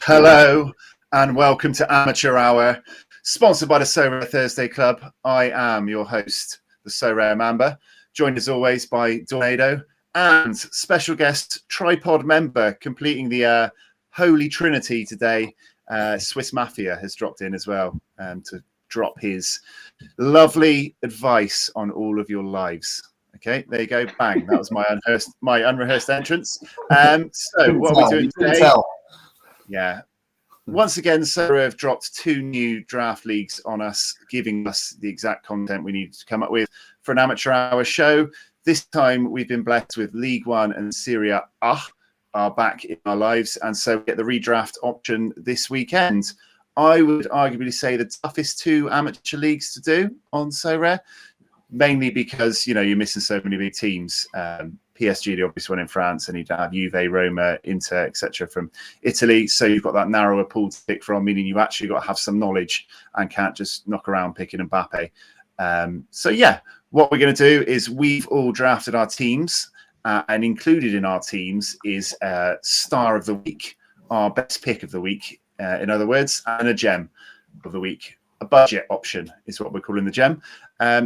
Hello and welcome to Amateur Hour, sponsored by the Sorare Thursday Club. I am your host, the Sorare Mamba, joined as always by Tornado and special guest tripod member completing the Holy Trinity today. Swiss Mafia has dropped in as well to drop his lovely advice on all of your lives. Okay, there you go. Bang. That was my unrehearsed entrance. So what are we doing today? Yeah. Once again, Sarah have dropped 2 new draft leagues on us, giving us the exact content we need to come up with for an amateur hour show. This time we've been blessed with Ligue 1 and Serie A are back in our lives, and so we get the redraft option this weekend. I would arguably say the toughest 2 amateur leagues to do on Sorare, mainly because, you know, you're missing so many big teams. PSG, the obvious one in France, and you'd have Juve, Roma, Inter, etc. from Italy. So you've got that narrower pool to pick from, meaning you actually got to have some knowledge and can't just knock around picking Mbappe. So yeah, what we're going to do is we've all drafted our teams, and included in our teams is Star of the Week, our best pick of the week, in other words, and a gem of the week. A budget option is what we're calling the gem.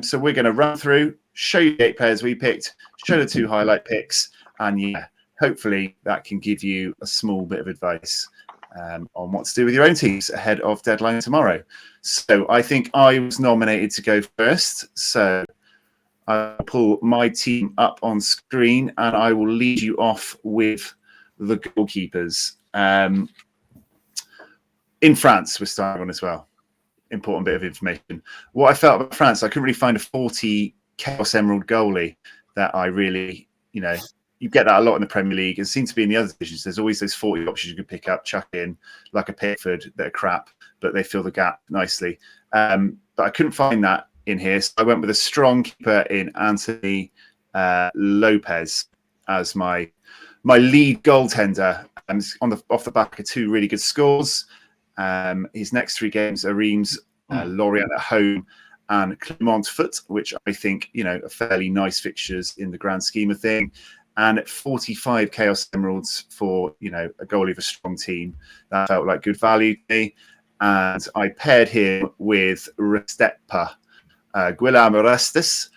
So we're going to run through, show you the 8 players we picked, show the 2 highlight picks, and yeah, hopefully that can give you a small bit of advice on what to do with your own teams ahead of deadline tomorrow. So I think I was nominated to go first. So I'll pull my team up on screen and I will lead you off with the goalkeepers. In France, we're starting on as well. Important bit of information. What I felt about France, I couldn't really find a 40 Chaos Emerald goalie that I really, you know, you get that a lot in the Premier League. It seems to be in the other divisions. There's always those 40 options you can pick up, chuck in, like a Pickford that are crap, but they fill the gap nicely. But I couldn't find that in here. So I went with a strong keeper in Anthony Lopez as my lead goaltender. And off the back of 2 really good scores. His next 3 games are Reims, Lorient at home, and Clermont Foot, which I think, you know, are fairly nice fixtures in the grand scheme of thing. And at 45 Chaos Emeralds for, you know, a goalie of a strong team, that felt like good value to me. And I paired him with Restepa, Guillermo Restes.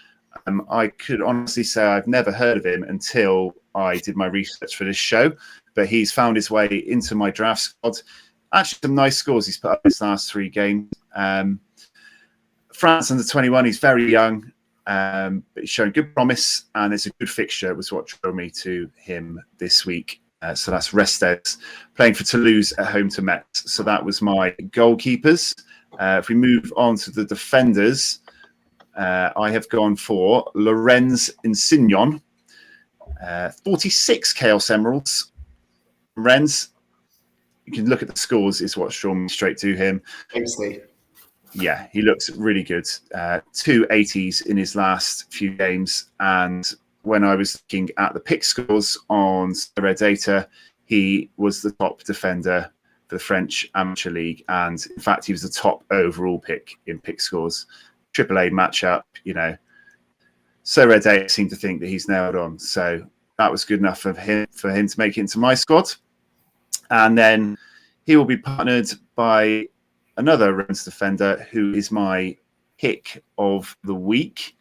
I could honestly say I've never heard of him until I did my research for this show, but he's found his way into my draft squad. Actually, some nice scores he's put up his last 3 games. France under 21, he's very young, but he's showing good promise, and it's a good fixture, was what drew me to him this week. So that's Restes playing for Toulouse at home to Metz. So that was my goalkeepers. If we move on to the defenders, I have gone for Lorenz Insignon, 46 Chaos Emeralds. Lorenz, you can look at the scores, is what's drawn me straight to him. Obviously. Yeah, he looks really good. 2 80s in his last few games. And when I was looking at the pick scores on Sorare Data, he was the top defender for the French Amateur League. And in fact, he was the top overall pick in pick scores. AAA matchup, you know. Sorare Data seemed to think that he's nailed on. So that was good enough for him to make it into my squad. And then he will be partnered by another Rennes defender who is my pick of the week.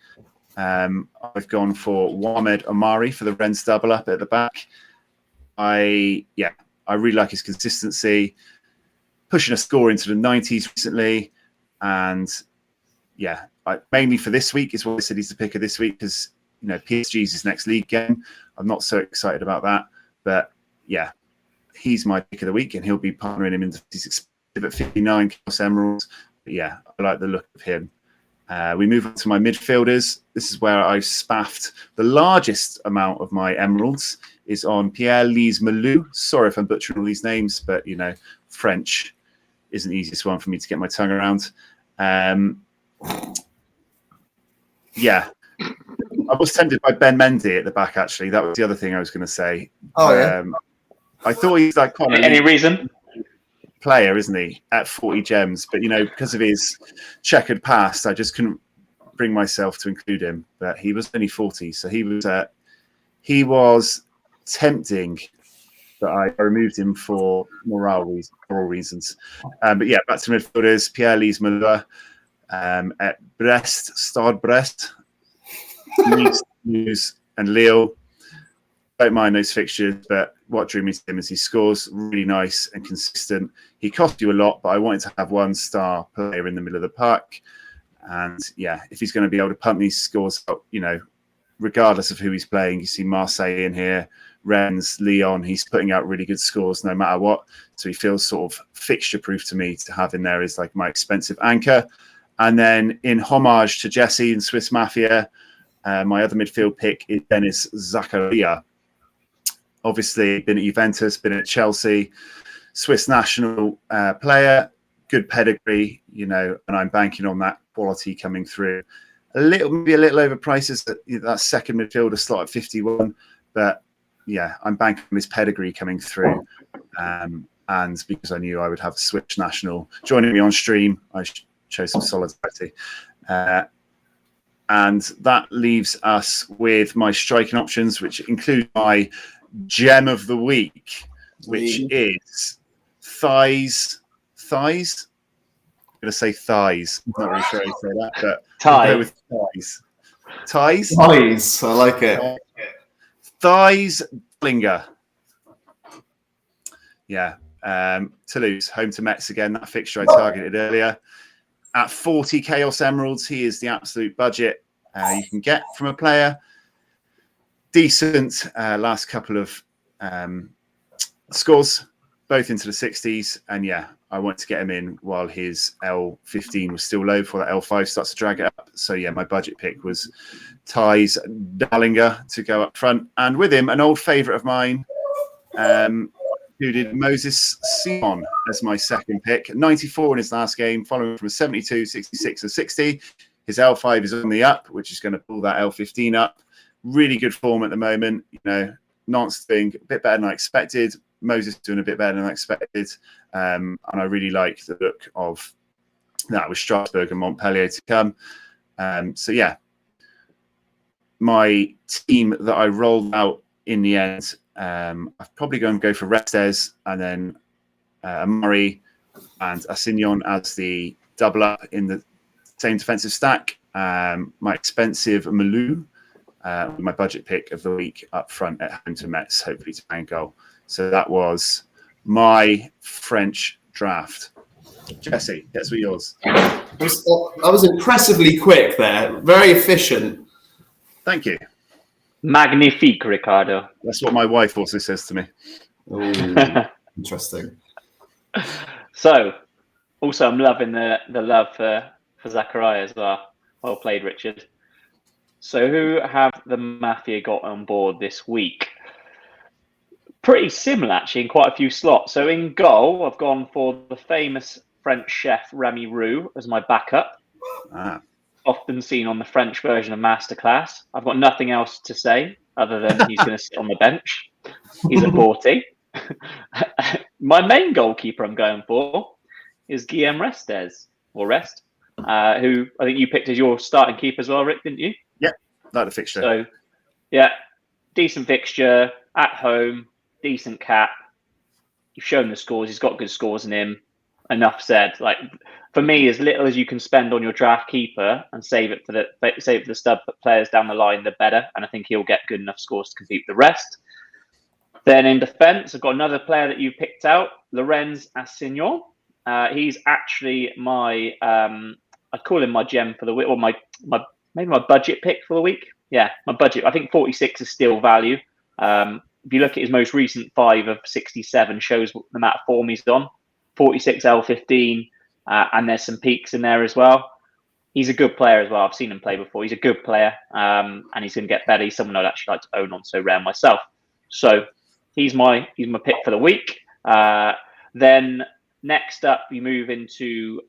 I've gone for Mohamed Omari for the Rennes double up at the back. I really like his consistency, pushing a score into the 90s recently. And yeah, mainly for this week is what I said he's the pick of this week because, you know, PSG's his next league game. I'm not so excited about that. But yeah, he's my pick of the week and he'll be partnering him into his at 59 Chaos Emeralds. But yeah, I like the look of him. We move on to my midfielders. This is where I've spaffed the largest amount of my emeralds is on Pierre-Lise Malou. Sorry if I'm butchering all these names, but, you know, French isn't the easiest one for me to get my tongue around. Yeah, I was tempted by Ben Mendy at the back, actually. That was the other thing I was going to say. I thought he's like quite any reason player, isn't he, at 40 gems? But, you know, because of his checkered past, I just couldn't bring myself to include him. But he was only 40, so he was tempting but I removed him for moral reasons. But yeah, back to midfielders. Pierre-Lise Malua at Stade Brest, Nice and Lille. Don't mind those fixtures, but what drew me to him is he scores really nice and consistent. He cost you a lot, but I wanted to have one star player in the middle of the park. And yeah, if he's going to be able to pump these scores out, regardless of who he's playing, you see Marseille in here, Rennes, Lyon, he's putting out really good scores no matter what. So he feels sort of fixture proof to me to have in there is like my expensive anchor. And then in homage to Jesse and Swiss Mafia, my other midfield pick is Denis Zakaria. Obviously, been at Juventus, been at Chelsea, Swiss national player, good pedigree, and I'm banking on that quality coming through. Maybe a little overpriced that second midfielder slot at 51, but yeah, I'm banking on his pedigree coming through. And because I knew I would have a Swiss national joining me on stream, I chose some solidarity. And that leaves us with my striking options, which include my gem of the week, which is thighs. I'm going to say thighs. I'm not really sure how to say that, but Thigh. We'll go with thighs. Thighs? Thighs. I like it. Thighs Blinger. Yeah. Toulouse, home to Metz again. That fixture I targeted earlier. At 40 Chaos Emeralds, he is the absolute budget you can get from a player. Decent last couple of scores, both into the 60s. And yeah, I want to get him in while his L15 was still low before that L5 starts to drag it up. So yeah, my budget pick was Thijs Dallinga to go up front. And with him, an old favourite of mine, who did Moses Simon as my second pick. 94 in his last game, following from a 72, 66 and 60. His L5 is on the up, which is going to pull that L15 up. Really good form at the moment. Nantes doing a bit better than I expected. Moses doing a bit better than I expected. And I really like the look of that with Strasbourg and Montpellier to come. So yeah, my team that I rolled out in the end, I'm probably going to go for Restes and then Murray and Assignon as the double up in the same defensive stack. My expensive Malou, my budget pick of the week up front at home to Metz, hopefully to bang goal. So that was my French draft. Jesse, guess what yours? I was impressively quick there. Very efficient. Thank you. Magnifique, Ricardo. That's what my wife also says to me. Ooh, interesting. So, also, I'm loving the love for Zakaria as well. Well played, Richard. So, who have the Mafia got on board this week? Pretty similar, actually, in quite a few slots. So, in goal, I've gone for the famous French chef Remy Roux as my backup. Often seen on the French version of Masterclass. I've got nothing else to say other than he's going to sit on the bench. He's at 40. My main goalkeeper I'm going for is Guillaume Restes, or Rest, who I think you picked as your starting keeper as well, Rick, didn't you? Yeah, like the fixture. So, yeah, decent fixture, at home, decent cap. You've shown the scores. He's got good scores in him. Enough said. Like, for me, as little as you can spend on your draft keeper and save it for the stud players down the line, the better. And I think he'll get good enough scores to compete with the rest. Then in defence, I've got another player that you picked out, Lorenz Assignon. He's actually my, I'd call him my gem for the week, or maybe my budget pick for the week. Yeah, my budget. I think 46 is still value. If you look at his most recent 5 of 67, shows the amount of form he's on. 46 L15, and there's some peaks in there as well. He's a good player as well. I've seen him play before. He's a good player, and he's going to get better. He's someone I'd actually like to own on Sorare myself. So he's my pick for the week. Then next up, we move into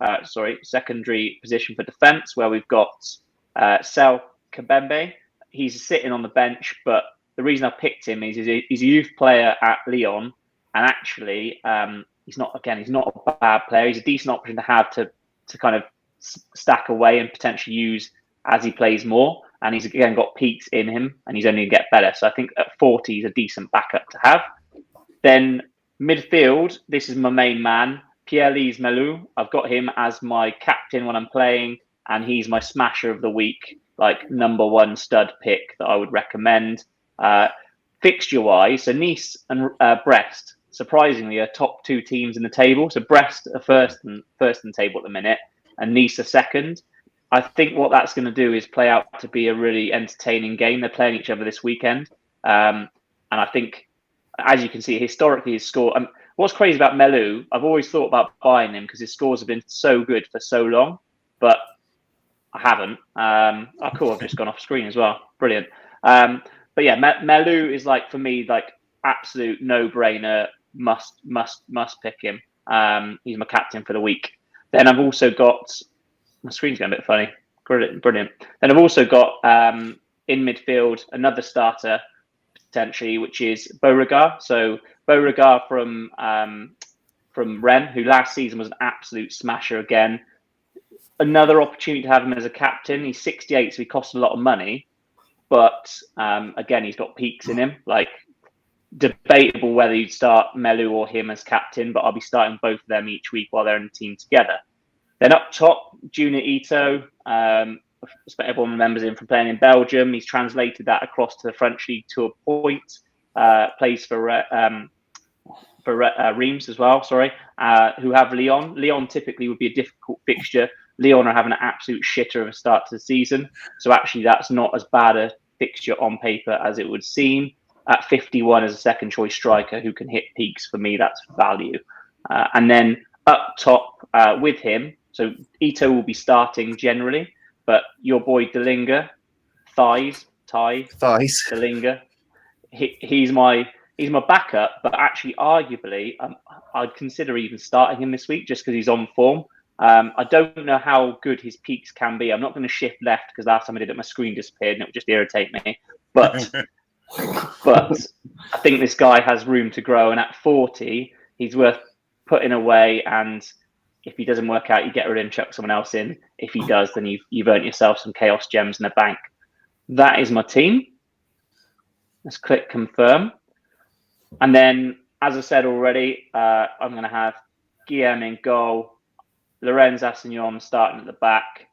secondary position for defence, where we've got Sel Kabembe. He's sitting on the bench, but the reason I picked him is he's a youth player at Lyon, and actually he's not a bad player. He's a decent option to have to kind of stack away and potentially use as he plays more. And he's again got peaks in him, and he's only going to get better. So I think at 40, he's a decent backup to have. Then midfield, this is my main man, Pierre-Lise Melou. I've got him as my captain when I'm playing, and he's my smasher of the week, like number one stud pick that I would recommend. Fixture-wise, so Nice and Brest, surprisingly, are top two teams in the table. So Brest are first in the table at the minute, and Nice are second. I think what that's going to do is play out to be a really entertaining game. They're playing each other this weekend, and I think, as you can see, historically his score. What's crazy about Melou, I've always thought about buying him because his scores have been so good for so long, but I haven't. Cool, I've just gone off screen as well. Brilliant. But yeah, Melou is like, for me, like absolute no-brainer. Must pick him. He's my captain for the week. Then I've also got, my screen's going a bit funny. Brilliant. Then I've also got in midfield another starter potentially, which is Beauregard. So Beauregard from Rennes, who last season was an absolute smasher again. Another opportunity to have him as a captain. He's 68, so he costs a lot of money. But again, he's got peaks in him. Like, debatable whether you'd start Melou or him as captain, but I'll be starting both of them each week while they're in the team together. Then up top, Junior Ito. Everyone remembers him from playing in Belgium. He's translated that across to the French league to a point. Plays for Reims as well. Who have Lyon. Lyon typically would be a difficult fixture. Lyon are having an absolute shitter of a start to the season, so actually that's not as bad a fixture on paper as it would seem. At 51 as a second choice striker who can hit peaks, for me that's value. And then up top with him, so Ito will be starting generally, but your boy Delinga, Thighs, Delinga, he's my backup, but actually arguably I'd consider even starting him this week just because he's on form. I don't know how good his peaks can be. I'm not going to shift left because last time I did it, my screen disappeared and it would just irritate me. But I think this guy has room to grow. And at 40, he's worth putting away. And if he doesn't work out, you get rid of him, chuck someone else in. If he does, then you've earned yourself some chaos gems in the bank. That is my team. Let's click confirm. And then, as I said already, I'm going to have Guillaume in goal. Lorenz Assignon starting at the back.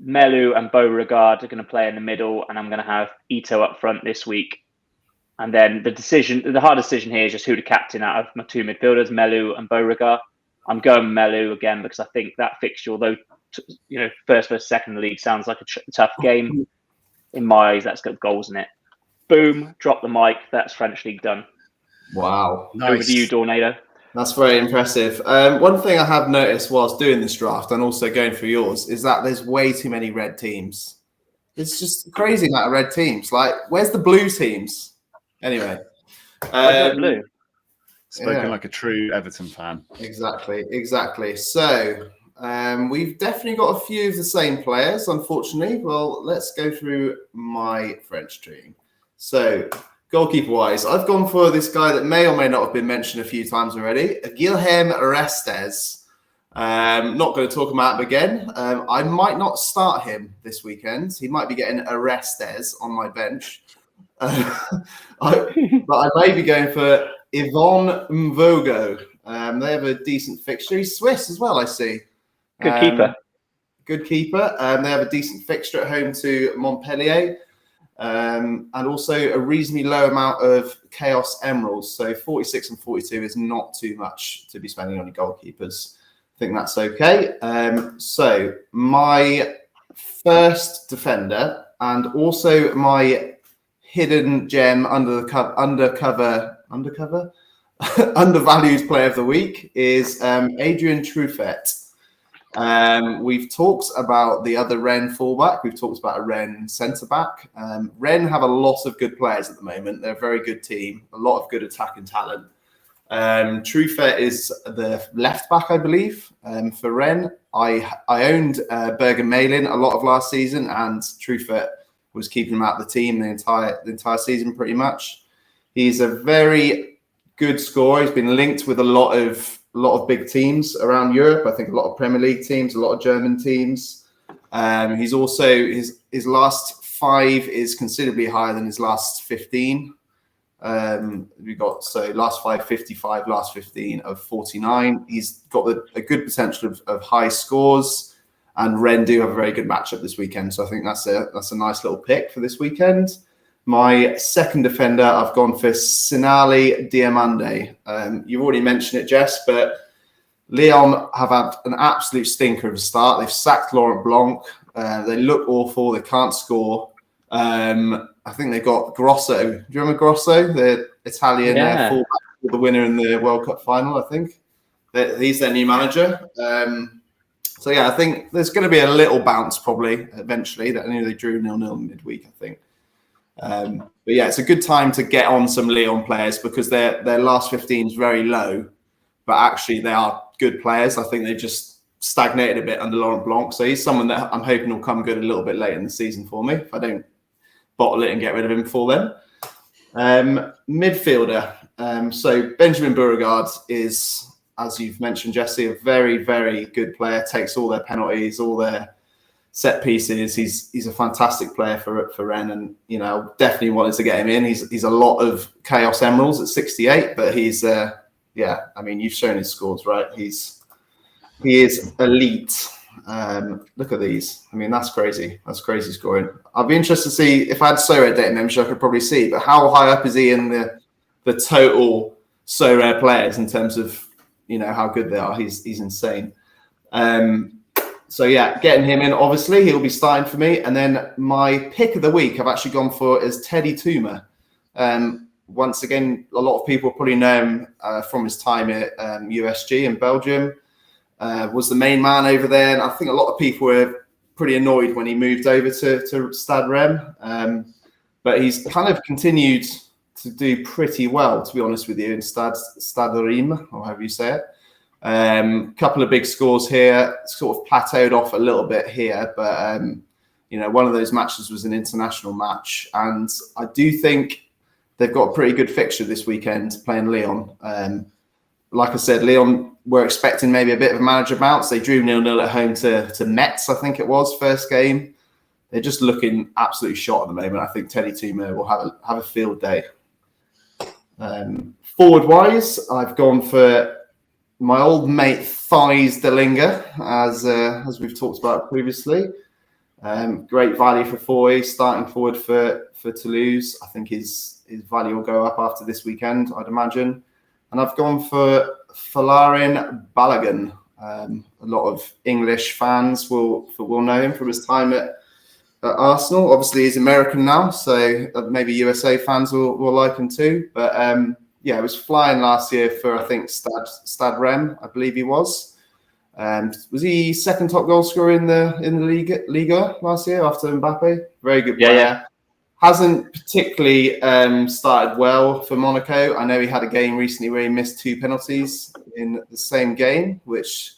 Melou and Beauregard are going to play in the middle, and I'm going to have Ito up front this week. And then the hard decision here is just who to captain out of my two midfielders, Melou and Beauregard. I'm going Melou again because I think that fixture, although first versus second in the league sounds like a tough game, in my eyes that's got goals in it. Boom, drop the mic. That's French league done. Wow, nice. Over to you, Tornado. That's very impressive. One thing I have noticed whilst doing this draft and also going through yours is that there's way too many red teams. It's just crazy amount of red teams. Like, where's the blue teams? Anyway. Blue? Spoken like a true Everton fan. Exactly. So we've definitely got a few of the same players, unfortunately. Well, let's go through my French team. So, goalkeeper-wise, I've gone for this guy that may or may not have been mentioned a few times already, Guilherme Restes. Not going to talk about him again. I might not start him this weekend. He might be getting Restes on my bench. But I may be going for Yvonne Mvogo. They have a decent fixture. He's Swiss as well, I see. Good keeper. They have a decent fixture at home to Montpellier. And also a reasonably low amount of Chaos Emeralds. So 46 and 42 is not too much to be spending on your goalkeepers. I think that's okay. So my first defender and also my hidden gem undervalued player of the week is Adrien Truffet. We've talked about the other Rennes fullback. We've talked about a Rennes centre-back. Rennes have a lot of good players at the moment. They're a very good team, a lot of good attacking talent. Truffet is the left-back, I believe, for Rennes. I owned Bergen Malin a lot of last season, and Truffet was keeping him out of the team the entire season pretty much. He's a very good scorer. He's been linked with a lot of big teams around Europe. I think a lot of Premier League teams, a lot of German teams. He's also his last 5 is considerably higher than his last 15. We got last 5, 55, last 15 of 49. He's got a good potential of high scores, and Rennes do have a very good matchup this weekend. So I think that's a nice little pick for this weekend. My second defender, I've gone for Sinali Diamande. You've already mentioned it, Jess, but Lyon have had an absolute stinker of a start. They've sacked Laurent Blanc. They look awful. They can't score. I think they got Grosso. Do you remember Grosso, the Italian fullback, the winner in the World Cup final? I think he's their new manager. So yeah, I think there's going to be a little bounce probably eventually. I know they drew 0-0 midweek, I think. But yeah, it's a good time to get on some Lyon players because their last 15 is very low, but actually they are good players. I think they just stagnated a bit under Laurent Blanc. So he's someone that I'm hoping will come good a little bit later in the season for me if I don't bottle it and get rid of him before then. Midfielder. So Benjamin Beauregard is, as you've mentioned, Jesse, a very, very good player. Takes all their penalties, all their set pieces. He's a fantastic player for Rennes, and definitely wanted to get him in. He's a lot of Chaos Emeralds at 68, but he's you've shown his scores, right? He is elite. Look at these. I mean, that's crazy. That's crazy scoring. I'd be interested to see if I had Sorare data membership, I could probably see, but how high up is he in the total Sorare players in terms of how good they are? He's insane. So yeah, getting him in, obviously he'll be starting for me. And then my pick of the week I've actually gone for is Teddy Tuma. Once again, a lot of people probably know him from his time at USG in Belgium. Was the main man over there, and I think a lot of people were pretty annoyed when he moved over to Stade Rennes. But he's kind of continued to do pretty well, to be honest with you, in Stade Reims, or however you say it. Couple of big scores here, sort of plateaued off a little bit here, but one of those matches was an international match, and I do think they've got a pretty good fixture this weekend playing Lyon. Like I said, Lyon were expecting maybe a bit of a manager bounce. They drew 0-0 at home to Metz, I think it was, first game. They're just looking absolutely shot at the moment. I think Teddy Tuma will have a field day. Forward-wise, I've gone for my old mate Thies Delinga, as we've talked about previously. Great value for Foy, starting forward for Toulouse. I think his value will go up after this weekend, I'd imagine. And I've gone for Folarin Balogun. A lot of English fans will know him from his time at Arsenal. Obviously, he's American now, so maybe USA fans will like him too. But he was flying last year for, I think, Stade Rennes, I believe he was. Was he second top goal scorer in the Ligue last year after Mbappe? Very good player. Yeah. Hasn't particularly started well for Monaco. I know he had a game recently where he missed 2 penalties in the same game, which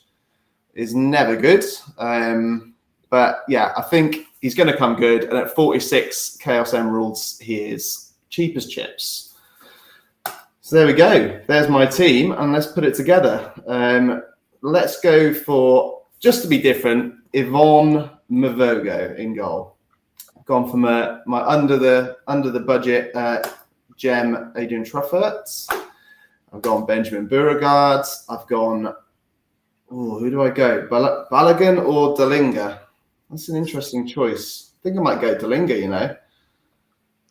is never good. But yeah, I think he's going to come good. And at 46 Chaos Emeralds, he is cheap as chips. So there we go. There's my team, and let's put it together. Let's go for, just to be different, Yvonne Mavogo in goal. Gone for my under the budget gem Adrian Truffert. I've gone Benjamin Beauregard. I've gone, who do I go? Balogun or Delinga? That's an interesting choice. I think I might go Delinga,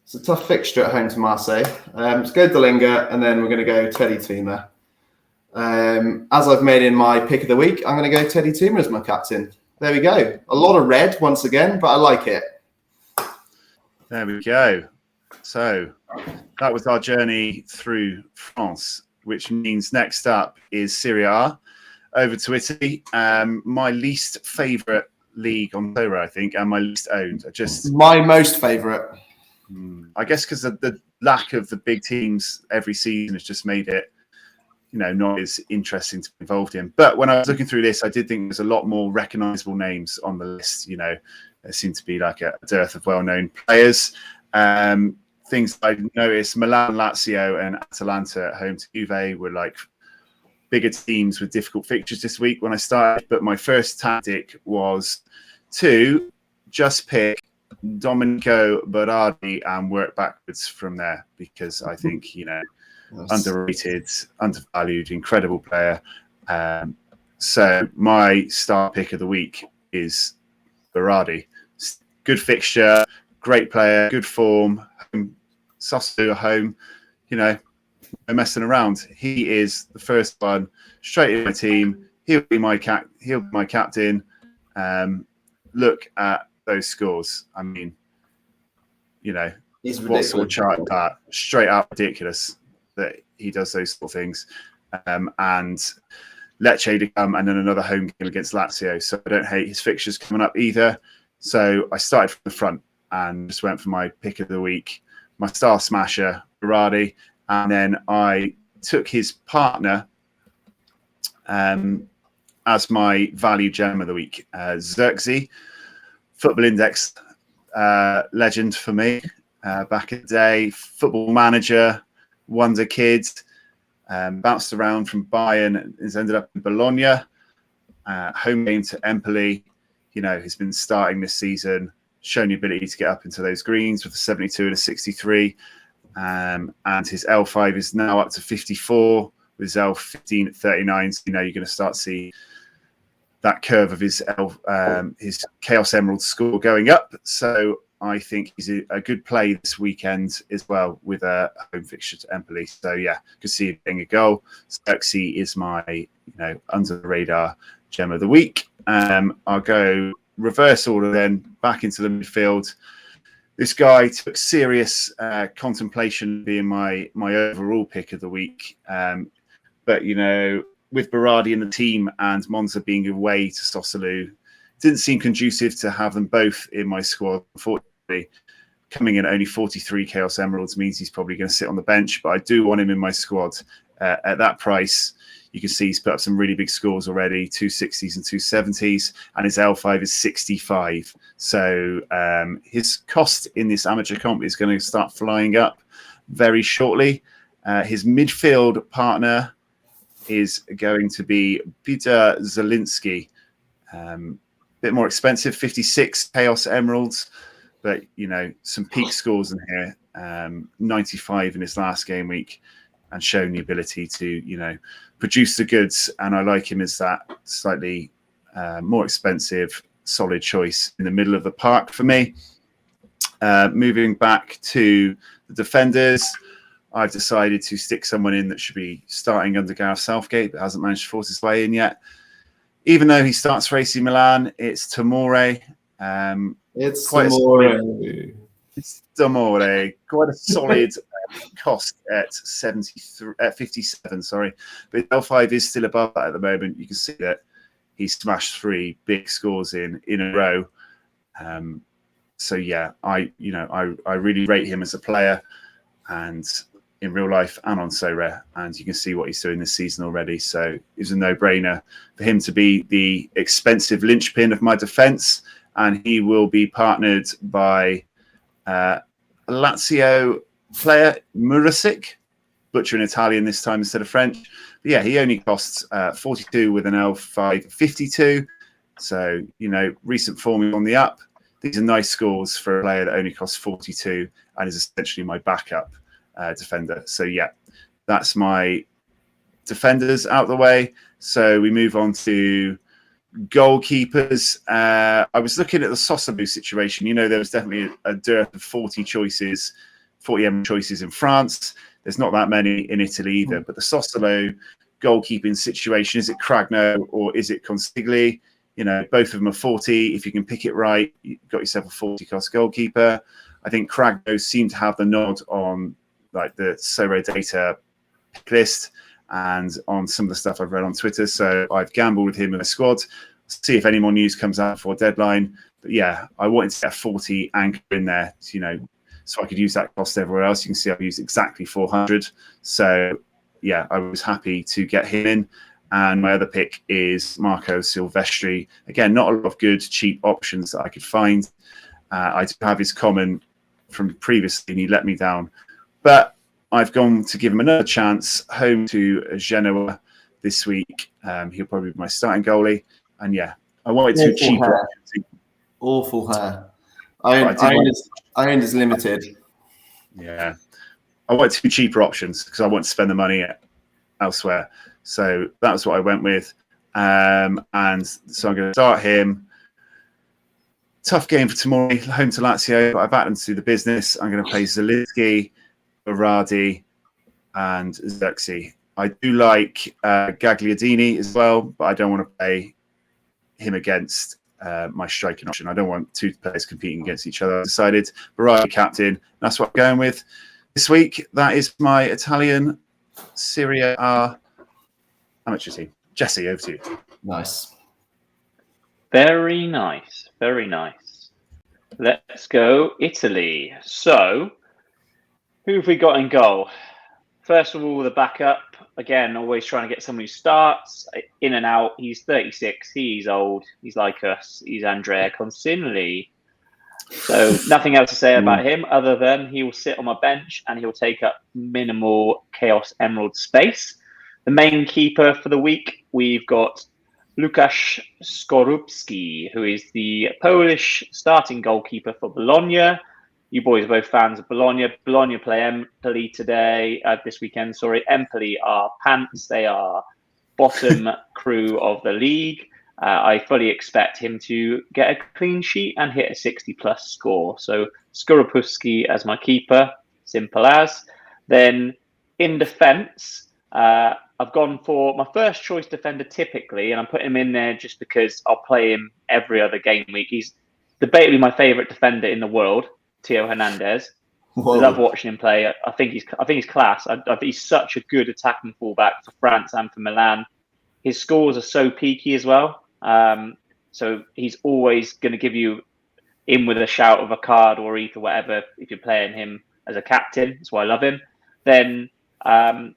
It's a tough fixture at home to Marseille. Let's go Delinga, and then we're going to go Teddy Tuma. As I've made in my pick of the week, I'm going to go Teddy Tuma as my captain. There we go. A lot of red once again, but I like it. There we go. So that was our journey through France, which means next up is Serie A, over to Italy. My least favourite league on Sorare, I think, and my least owned. My most favourite. I guess because the lack of the big teams every season has just made it, not as interesting to be involved in. But when I was looking through this, I did think there's a lot more recognisable names on the list. There seemed to be like a dearth of well-known players. Things I noticed: Milan, Lazio, and Atalanta at home to Juve were like bigger teams with difficult fixtures this week when I started. But my first tactic was to just pick Domenico Berardi and work backwards from there, because I think, underrated, undervalued, incredible player. So my star pick of the week is Berardi. Good fixture, great player, good form. Sassuolo at home, no messing around. He is the first one straight in my team. He'll be my captain. Look at those scores. I mean, what sort of chart that? Straight out ridiculous that he does those sort of things. And Lecce to come, and then another home game against Lazio. So I don't hate his fixtures coming up either. So I started from the front and just went for my pick of the week, my star smasher, Berardi. And then I took his partner as my value gem of the week, Xerxes, Football Index legend for me back in the day, football manager, wonder kid, bounced around from Bayern, has ended up in Bologna, home game to Empoli. He's been starting this season, shown the ability to get up into those greens with a 72 and a 63. And his L5 is now up to 54 with his L15 at 39. So, you're going to start to see that curve of his Chaos Emerald score going up. So I think he's a good play this weekend as well with a home fixture to Empoli. So, yeah, could see him getting a goal. Xerxes is my, under the radar gem of the week. I'll go reverse order then, back into the midfield. This guy took serious contemplation being my overall pick of the week. But, with Berardi in the team and Monza being away to Sassuolo, didn't seem conducive to have them both in my squad. Unfortunately, coming in at only 43 Chaos Emeralds means he's probably going to sit on the bench, but I do want him in my squad at that price. You can see he's put up some really big scores already, 260s and 270s, and his L5 is 65. So his cost in this amateur comp is going to start flying up very shortly. His midfield partner is going to be Peter Zielinski. Bit more expensive, 56 Chaos Emeralds, but, some peak scores in here, 95 in his last game week, and shown the ability to, produce the goods. And I like him as that slightly more expensive, solid choice in the middle of the park for me. Moving back to the defenders, I've decided to stick someone in that should be starting under Gareth Southgate, but hasn't managed to force his way in yet. Even though he starts for AC Milan, it's Tomori. It's Tomori. It's Tomori. Quite a solid cost at 57. Sorry, but L5 is still above that at the moment. You can see that he smashed 3 big scores in a row. So yeah, I really rate him as a player, and in real life and on Sorare, and you can see what he's doing this season already. So it's a no-brainer for him to be the expensive linchpin of my defence, and he will be partnered by Lazio player Murasic, butchering Italian this time instead of French. But yeah, he only costs 42 with an L5 52. So, recent form on the up. These are nice scores for a player that only costs 42 and is essentially my backup defender. So yeah, that's my defenders out the way. So we move on to goalkeepers. I was looking at the Sassuolo situation. There was definitely a dearth of 40 choices in France. There's not that many in Italy either. But the Sassuolo goalkeeping situation, is it Cragno or is it Consigli? Both of them are 40. If you can pick it right, you've got yourself a 40 cost goalkeeper. I think Cragno seemed to have the nod on the Sorare data pick list and on some of the stuff I've read on Twitter. So I've gambled with him in the squad. See if any more news comes out before deadline. But yeah, I wanted to get a 40 anchor in there, so I could use that cost everywhere else. You can see I've used exactly 400. So yeah, I was happy to get him in. And my other pick is Marco Silvestri. Again, not a lot of good, cheap options that I could find. I do have his comment from previously, and he let me down. But I've gone to give him another chance, home to Genoa this week. He'll probably be my starting goalie. And yeah, I wanted to cheaper. Awful hair. Iron is limited. Yeah. I want two cheaper options because I want to spend the money elsewhere. So that was what I went with. And so I'm going to start him. Tough game for tomorrow, home to Lazio, but I backed them to do the business. I'm going to play Zielinski, Berardi, and Xerxes. I do like Gagliardini as well, but I don't want to play him against my striking option. I don't want two players competing against each other. I decided Berardi captain. That's what I'm going with this week. That is my Italian Serie A amateur team. Jesse, over to you. Nice. Very nice. Very nice. Let's go Italy. So, who have we got in goal? First of all, the backup. Again, always trying to get someone who starts in and out. He's 36. He's old. He's like us. He's Andrea Consigli. So nothing else to say about him other than he will sit on my bench and he'll take up minimal Chaos Emerald space. The main keeper for the week, we've got Łukasz Skorupski, who is the Polish starting goalkeeper for Bologna. You boys are both fans of Bologna. Bologna play Empoli this weekend. Empoli are pants. They are bottom crew of the league. I fully expect him to get a clean sheet and hit a 60-plus score. So Skorupski as my keeper, simple as. Then in defence, I've gone for my first choice defender typically, and I'm putting him in there just because I'll play him every other game week. He's debatably my favourite defender in the world, Theo Hernandez. I love watching him play. I think he's class. He's such a good attacking fullback for France and for Milan. His scores are so peaky as well. So he's always going to give you in with a shout of a card or either whatever if you're playing him as a captain. That's why I love him. Then I'm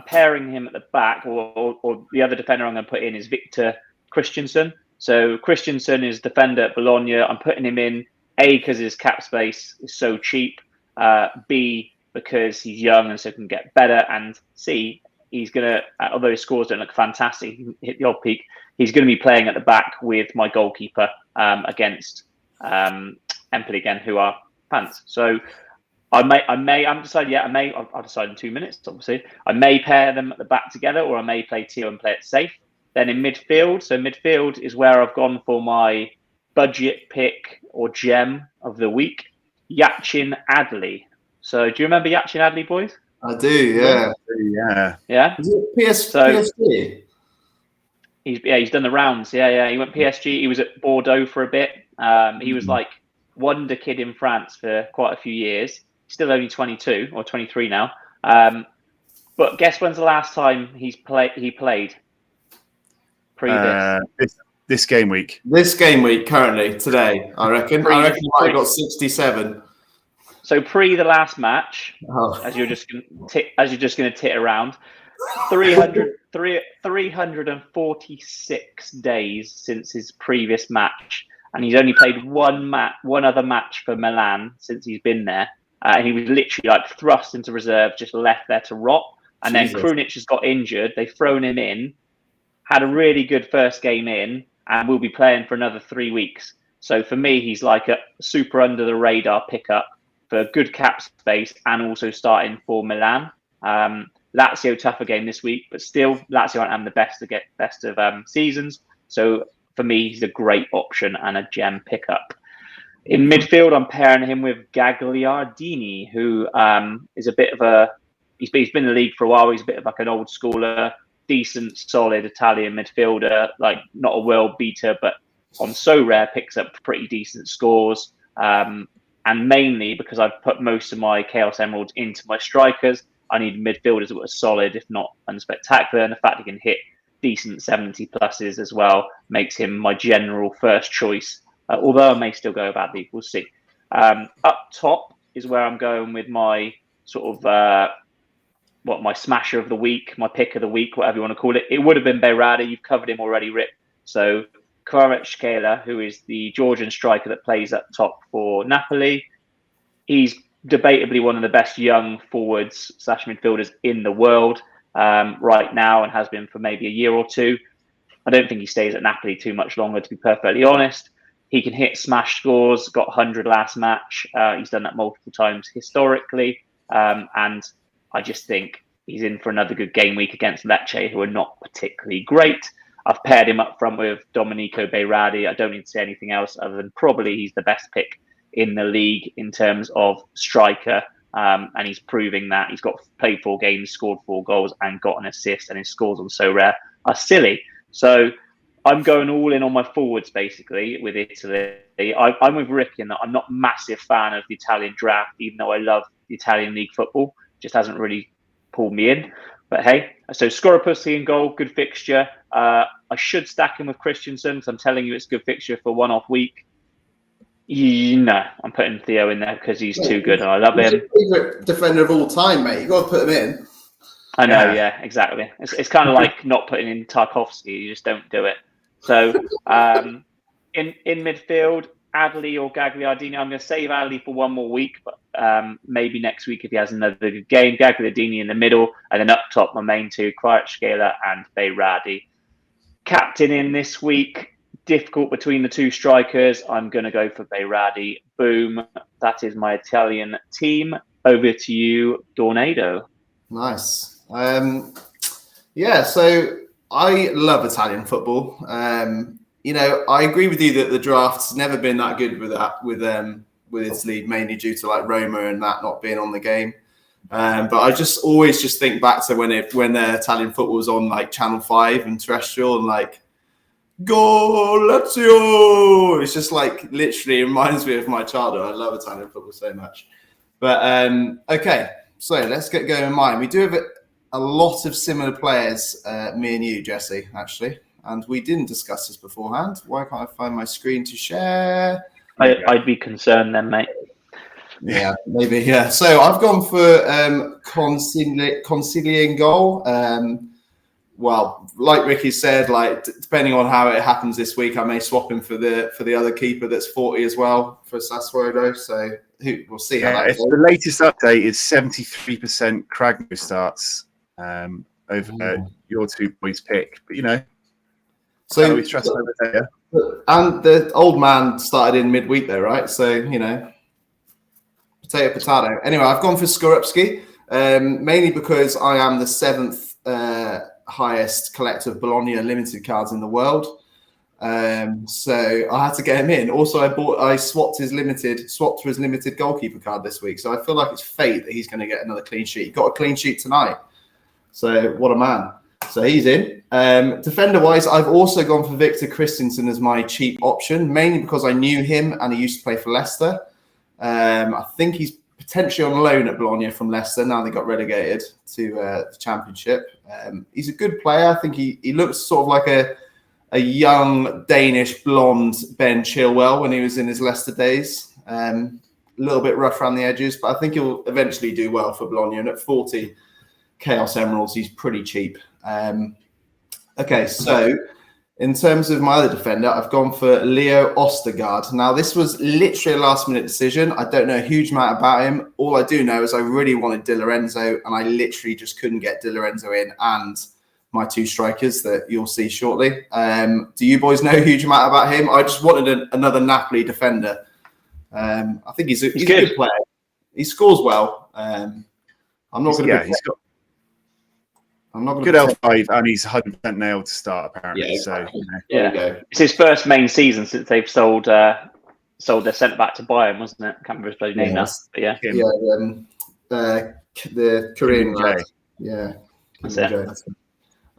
pairing him at the back, or the other defender I'm going to put in is Victor Christensen. So Christensen is defender at Bologna. I'm putting him in A because his cap space is so cheap. B because he's young and so can get better. And C, he's going to, although his scores don't look fantastic, he can hit the odd peak. He's going to be playing at the back with my goalkeeper against Empoli again, who are pants. So I haven't decided yet. I'll decide in 2 minutes, obviously. I may pair them at the back together, or I may play Tio and play it safe. Then in midfield, so midfield is where I've gone for my budget pick or gem of the week, Yachin Adli. So do you remember Yachin Adli, boys? I do, yeah. Yeah? Is it PSG? He's done the rounds. Yeah. He went PSG. He was at Bordeaux for a bit. He was like wonder kid in France for quite a few years. Still only 22 or 23 now. But guess when's the last time he played? This game week. This game week, currently, today, I reckon. I reckon he might have got 67. So pre the last match, as you're just going to tit around, 346 days since his previous match, and he's only played one other match for Milan since he's been there, and he was literally like thrust into reserve, just left there to rot. And then Krunic has got injured. They've thrown him in, had a really good first game in, and will be playing for another 3 weeks. So for me, he's like a super under the radar pickup for good cap space and also starting for Milan. Lazio tougher game this week, but still Lazio aren't having the best of seasons. So for me, he's a great option and a gem pickup. In midfield, I'm pairing him with Gagliardini, who is a bit of a. He's been in the league for a while. He's a bit of like an old schooler, decent, solid Italian midfielder, like not a world beater, but on Sorare picks up pretty decent scores. And mainly because I've put most of my Chaos Emeralds into my strikers, I need midfielders that are solid, if not unspectacular. And the fact he can hit decent 70 pluses as well makes him my general first choice. Although I may still go about the, we'll see. Up top is where I'm going with my sort of my smasher of the week, my pick of the week, whatever you want to call it. It would have been Berardi. You've covered him already, Rip. So Kvaratskhelia, who is the Georgian striker that plays up top for Napoli. He's debatably one of the best young forwards / midfielders in the world right now, and has been for maybe a year or two. I don't think he stays at Napoli too much longer, to be perfectly honest. He can hit smash scores, got 100 last match. He's done that multiple times historically. And I just think he's in for another good game week against Lecce, who are not particularly great. I've paired him up front with Domenico Berardi. I don't need to say anything else other than probably he's the best pick in the league in terms of striker. And he's proving that. He's got played 4 games, scored 4 goals, and got an assist. And his scores on Sorare are silly. So I'm going all in on my forwards, basically, with Italy. I'm with Rick in that I'm not a massive fan of the Italian draft, even though I love the Italian league football. Just hasn't really pulled me in. But hey, so Scorapuzzi in goal, good fixture. I should stack him with Christensen, because I'm telling you it's a good fixture for one-off week. No, I'm putting Theo in there because he's too good and I love him. He's your favourite defender of all time, mate. You've got to put him in. I know, yeah, exactly. It's kind of like not putting in Tarkovsky. You just don't do it. So in midfield, Adley or Gagliardini. I'm going to save Adley for one more week, but maybe next week if he has another good game. Gagliardini in the middle, and then up top, my main two, Kvaratskhelia and Berardi. Captain in this week. Difficult between the two strikers. I'm going to go for Berardi. Boom. That is my Italian team. Over to you, Tornado. Nice. Yeah, so I love Italian football. I agree with you that the draft's never been that good with Italy, mainly due to like Roma and that not being on the game. But I always think back to when Italian football was on like Channel 5 and terrestrial and like Go Lazio! It's just like literally reminds me of my childhood. I love Italian football so much. But okay, so let's get going in mine. We do have a lot of similar players, me and you, Jesse, actually. And we didn't discuss this beforehand. Why can't I find my screen to share? I'd be concerned then, mate. Yeah, maybe, yeah. So I've gone for Consigli in goal. Well, like Ricky said, like depending on how it happens this week, I may swap him for the other keeper that's 40 as well for Sassuolo. So we'll see how that goes. The latest update is 73% Cragno starts over your two boys' pick, but so we trust over there. And the old man started in midweek though, right? So potato. Anyway, I've gone for Skorupski, mainly because I am the 7th highest collector of Bologna limited cards in the world. So I had to get him in. Also, I swapped for his limited goalkeeper card this week. So I feel like it's fate that he's going to get another clean sheet. He got a clean sheet tonight. So what a man. So he's in. Defender-wise, I've also gone for Victor Christensen as my cheap option, mainly because I knew him and he used to play for Leicester. I think he's potentially on loan at Bologna from Leicester. Now they got relegated to the Championship. He's a good player. I think he looks sort of like a young Danish blonde Ben Chilwell when he was in his Leicester days. A little bit rough around the edges, but I think he'll eventually do well for Bologna. And at 40 Chaos Emeralds, he's pretty cheap. Okay, so in terms of my other defender, I've gone for Leo Ostergaard. Now, this was literally a last-minute decision. I don't know a huge amount about him. All I do know is I really wanted Di Lorenzo, and I literally just couldn't get Di Lorenzo in and my two strikers that you'll see shortly. Do you boys know a huge amount about him? I just wanted another Napoli defender. I think he's a good player. He scores well. I'm not going to. I'm not going good L5, and he's 100% nailed to start apparently. Yeah, so it's his first main season since they've sold their centre back to Bayern, wasn't it? Can't remember his bloody name now. But the Korean guy. Yeah, that's it.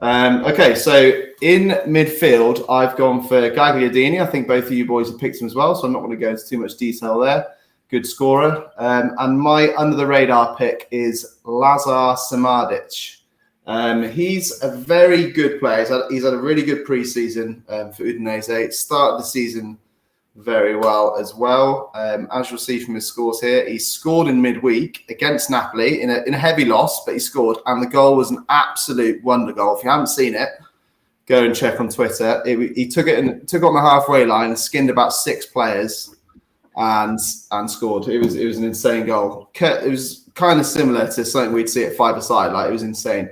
Okay, so in midfield, I've gone for Gagliardini. I think both of you boys have picked him as well, so I'm not going to go into too much detail there. Good scorer. And my under-the-radar pick is Lazar Samardžić. He's a very good player. He's had a really good preseason for Udinese. Started the season very well as well. As you'll see from his scores here, he scored in midweek against Napoli in a heavy loss, but he scored, and the goal was an absolute wonder goal. If you haven't seen it, go and check on Twitter. He took it on the halfway line, skinned about 6 players, and scored. It was an insane goal. It was kind of similar to something we'd see at 5-a-side. Like, it was insane.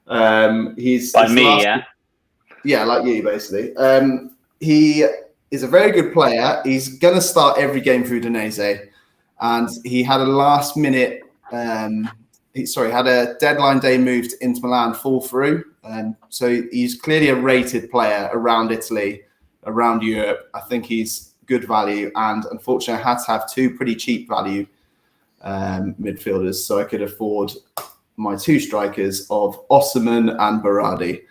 Yeah, like you, basically. is a very good player. He's going to start every game for Udinese. And he had a last minute, had a deadline day move to Inter Milan fall through. So he's clearly a rated player around Italy, around Europe. I think he's good value. And unfortunately, I had to have two pretty cheap value midfielders. So I could afford my two strikers of Osimhen and Berardi.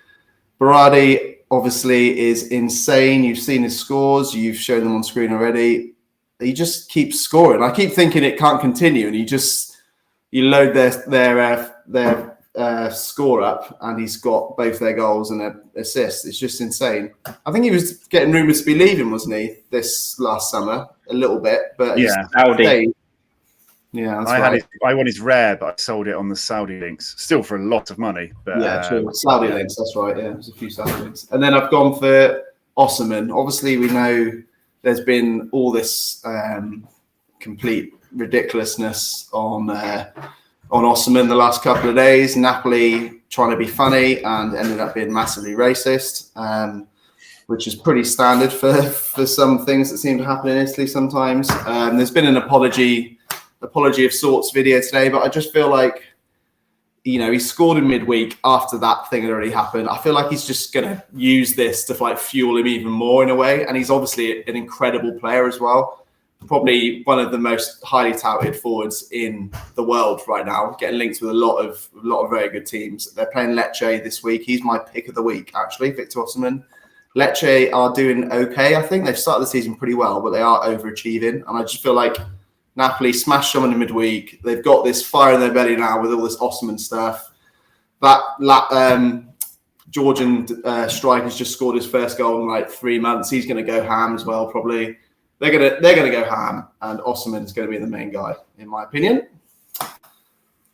Berardi obviously is insane. You've seen his scores. You've shown them on screen already. He just keeps scoring. I keep thinking it can't continue, and you load their score up, and he's got both their goals and their assists. It's just insane. I think he was getting rumours to be leaving, wasn't he, this last summer? A little bit, but yeah, Saudi. Yeah, that's I want his rare, but I sold it on the Saudi links, still for a lot of money. But yeah, true. Saudi links, that's right. Yeah, there's a few Saudi links, and then I've gone for Osimhen. Obviously, we know there's been all this complete ridiculousness on Osimhen the last couple of days. Napoli trying to be funny and ended up being massively racist, which is pretty standard for some things that seem to happen in Italy sometimes. There's been an apology of sorts video today, but I just feel like, he scored in midweek after that thing had already happened. I feel like he's just going to use this to fuel him even more in a way. And he's obviously an incredible player as well. Probably one of the most highly touted forwards in the world right now, getting linked with a lot of very good teams. They're playing Lecce this week. He's my pick of the week, actually, Victor Osimhen. Lecce are doing okay. I think they've started the season pretty well, but they are overachieving. And I just feel like Napoli smashed someone in midweek. They've got this fire in their belly now with all this Osimhen stuff. That Georgian striker's just scored his first goal in 3 months. He's going to go ham as well, probably. They're gonna go ham, and Osimhen is going to be the main guy, in my opinion.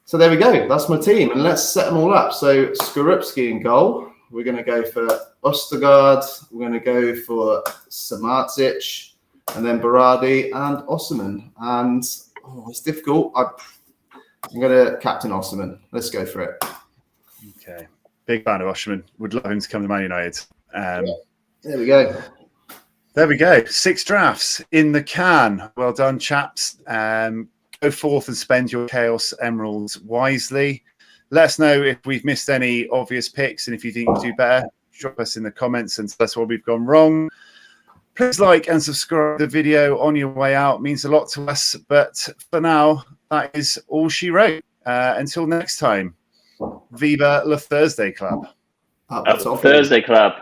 So there we go. That's my team, and let's set them all up. So Skorupski in goal. We're going to go for Ostergaard. We're going to go for Samardzic. And then Berardi and Osimhen. And it's difficult. I'm going to captain Osimhen. Let's go for it. Okay. Big fan of Osimhen. Would love him to come to Man United. There we go. There we go. 6 drafts in the can. Well done, chaps. Go forth and spend your Chaos Emeralds wisely. Let us know if we've missed any obvious picks, and if you think we do better, drop us in the comments and tell us what we've gone wrong. Please like and subscribe to the video on your way out. It means a lot to us. But for now, that is all she wrote. Until next time, Viva La Thursday Club. Thursday Club.